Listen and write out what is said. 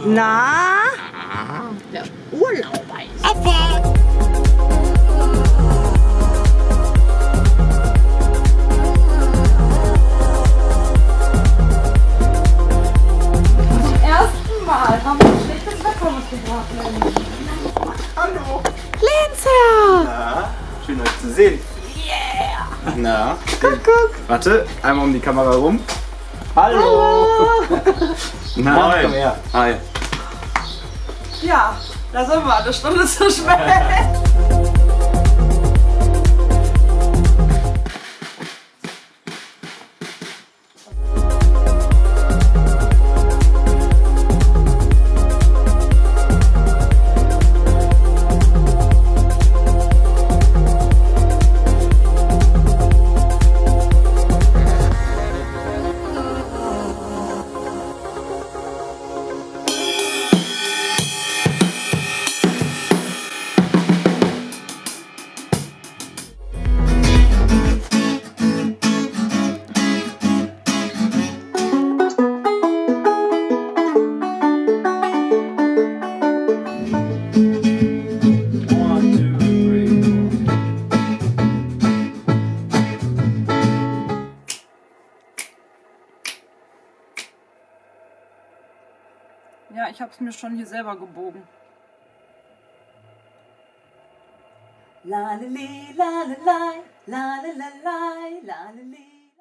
Na? Der Urlauber ist. Abfahrt! Zum ersten Mal haben wir ein schlechtes Wetter mitgebracht, Mensch. Hallo! Lenzer! Na, schön euch zu sehen. Yeah! Na, Guck. warte, einmal um die Kamera rum. Hallo! Na, Moin. komm her. Hi. Ja, da sind wir, eine Stunde zu spät. Ja, ich hab's mir schon hier selber gebogen. La la li, la la la, la la la la, la la li.